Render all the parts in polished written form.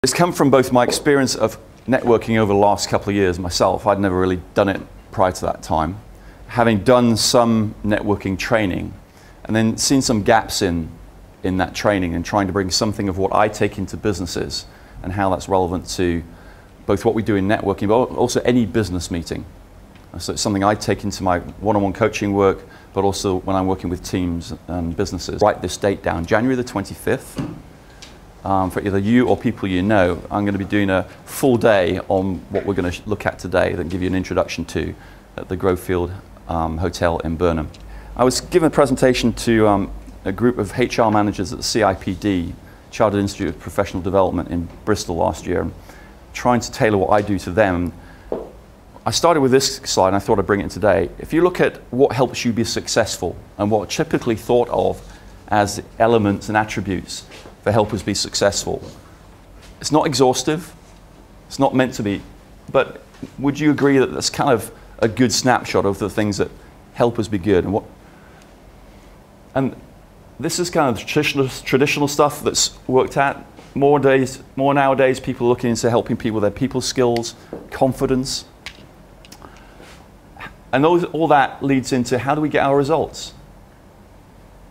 It's come from both my experience of networking over the last couple of years myself. I'd never really done it prior to that time. Having done some networking training and then seen some gaps in that training and trying to bring something of what I take into businesses and how that's relevant to both what we do in networking, but also any business meeting. So it's something I take into my one-on-one coaching work, but also when I'm working with teams and businesses. Write this date down, January the 25th. For either you or people you know, I'm going to be doing a full day on what we're going to look at today that give you an introduction to at the Grovefield Hotel in Burnham. I was given a presentation to a group of HR managers at the CIPD, Chartered Institute of Professional Development in Bristol last year, trying to tailor what I do to them. I started with this slide and I thought I'd bring it in today. If you look at what helps you be successful and what are typically thought of as elements and attributes for help us be successful, it's not exhaustive, it's not meant to be, but would you agree that that's kind of a good snapshot of the things that help us be good? And this is kind of traditional stuff that's worked at. More nowadays, people are looking into helping people with their people skills, confidence. And all that leads into how do we get our results?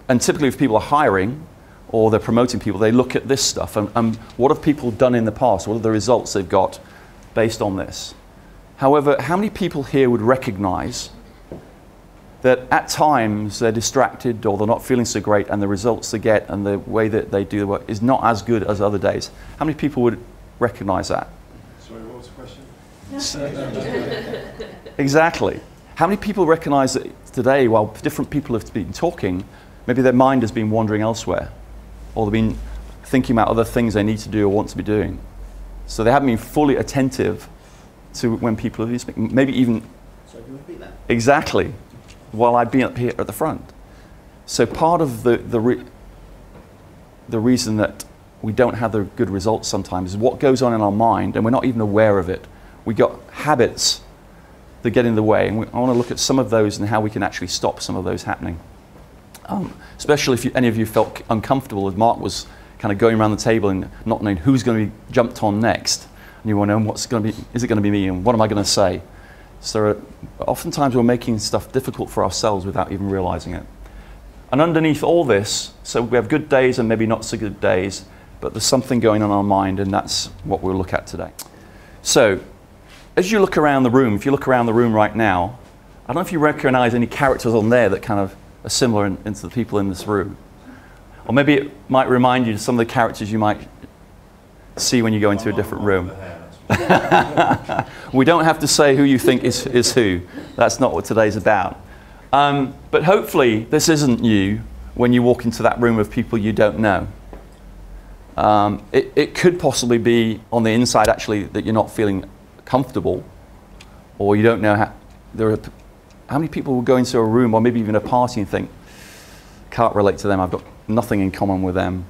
And typically if people are hiring or they're promoting people, they look at this stuff and what have people done in the past? What are the results they've got based on this? However, how many people here would recognize that at times they're distracted or they're not feeling so great and the results they get and the way that they do the work is not as good as other days? How many people would recognize that? Sorry, what was the question? Exactly. How many people recognize that today, while different people have been talking, maybe their mind has been wandering elsewhere, or they've been thinking about other things they need to do or want to be doing? So they haven't been fully attentive to when people have been speaking, maybe even... So can you repeat that? Exactly, while I've been up here at the front. So part of the reason that we don't have the good results sometimes is what goes on in our mind, and we're not even aware of it. We got habits that get in the way, and I want to look at some of those and how we can actually stop some of those happening. Especially if any of you felt uncomfortable as Mark was kind of going around the table and not knowing who's going to be jumped on next, and you want to know what's going to be, is it going to be me, and what am I going to say? So oftentimes we're making stuff difficult for ourselves without even realizing it. And underneath all this, so we have good days and maybe not so good days, but there's something going on in our mind, and that's what we'll look at today. So as you look around the room, if you look around the room right now, I don't know if you recognize any characters on there that kind of are similar into the people in this room. Or maybe it might remind you of some of the characters you might see when you go into a different room. We don't have to say who you think is who. That's not what today's about. But hopefully this isn't you when you walk into that room of people you don't know. It could possibly be on the inside actually that you're not feeling comfortable, or you don't know how many people will go into a room or maybe even a party and think, can't relate to them, I've got nothing in common with them.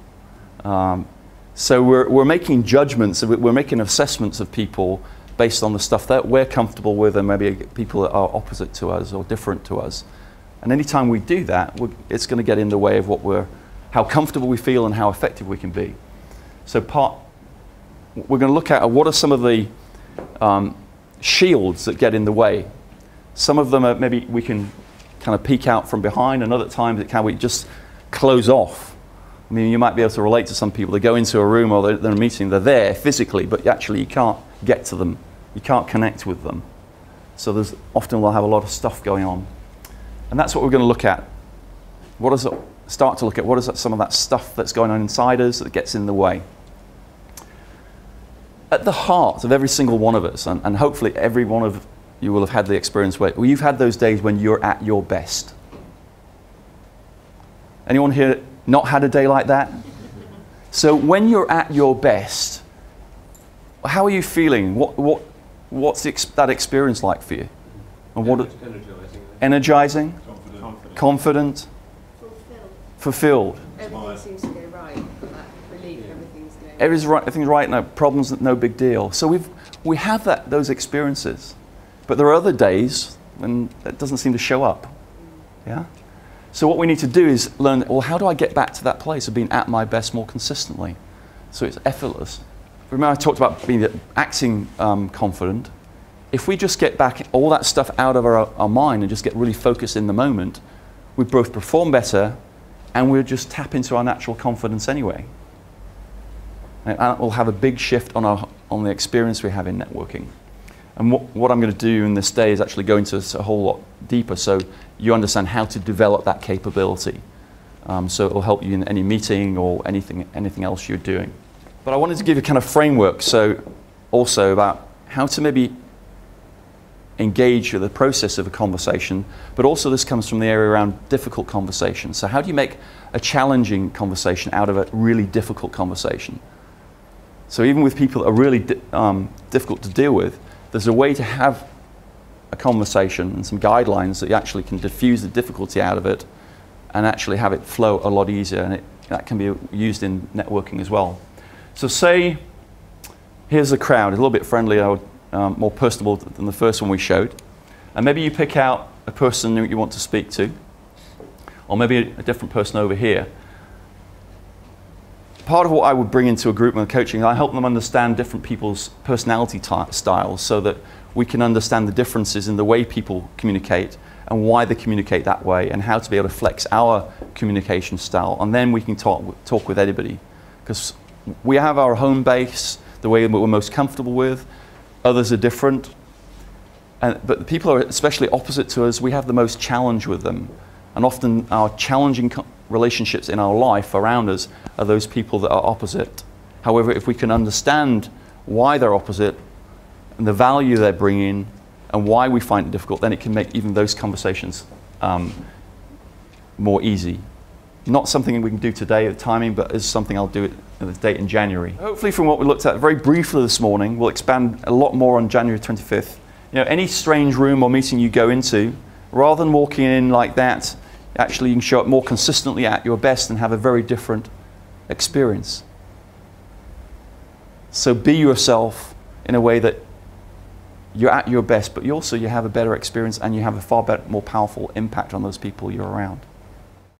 So we're making judgments, we're making assessments of people based on the stuff that we're comfortable with and maybe people that are opposite to us or different to us. And anytime we do that, it's going to get in the way of how comfortable we feel and how effective we can be. So we're going to look at what are some of the shields that get in the way. Some of them are maybe we can kind of peek out from behind, and other times we just close off. I mean, you might be able to relate to some people. They go into a room or they're in a meeting, they're there physically, but actually you can't get to them. You can't connect with them. So often we'll have a lot of stuff going on. And that's what we're going to look at. Start to look at what is some of that stuff that's going on inside us that gets in the way. At the heart of every single one of us, and hopefully every one of you will have had the experience where you've had those days when you're at your best. Anyone here not had a day like that? So when you're at your best, how are you feeling? What's that experience like for you? And energizing? Confident? Fulfilled. Everything seems to go right. That relief, everything's going. Everything's right. No problems. No big deal. So we have those experiences, but there are other days when that doesn't seem to show up. Yeah. So what we need to do is learn. Well, how do I get back to that place of being at my best more consistently, so it's effortless remember I talked about acting confident. If we just get back all that stuff out of our mind and just get really focused in the moment, we both perform better and we'll just tap into our natural confidence anyway. And that will have a big shift on the experience we have in networking. And what I'm going to do in this day is actually go into this a whole lot deeper so you understand how to develop that capability. So it will help you in any meeting or anything else you're doing. But I wanted to give you a kind of framework, so also about how to maybe engage with the process of a conversation, but also this comes from the area around difficult conversations. So how do you make a challenging conversation out of a really difficult conversation? So even with people that are really difficult to deal with, there's a way to have a conversation and some guidelines that you actually can diffuse the difficulty out of it and actually have it flow a lot easier, and that can be used in networking as well. So say, here's a crowd, a little bit friendlier, more personable than the first one we showed. And maybe you pick out a person that you want to speak to, or maybe a different person over here. Part of what I would bring into a group when coaching, I help them understand different people's personality styles so that we can understand the differences in the way people communicate and why they communicate that way and how to be able to flex our communication style. And then we can talk with anybody. Because we have our home base, the way that we're most comfortable with. Others are different. But the people who are especially opposite to us, we have the most challenge with them. And often our challenging relationships in our life around us are those people that are opposite. However, if we can understand why they're opposite and the value they're bringing and why we find it difficult, then it can make even those conversations more easy. Not something we can do today at timing, but is something I'll do at the date in January. Hopefully from what we looked at very briefly this morning, we'll expand a lot more on January 25th. You know, any strange room or meeting you go into, rather than walking in like that, actually you can show up more consistently at your best and have a very different experience. So be yourself in a way that you're at your best, but you have a better experience and you have a far better, more powerful impact on those people you're around.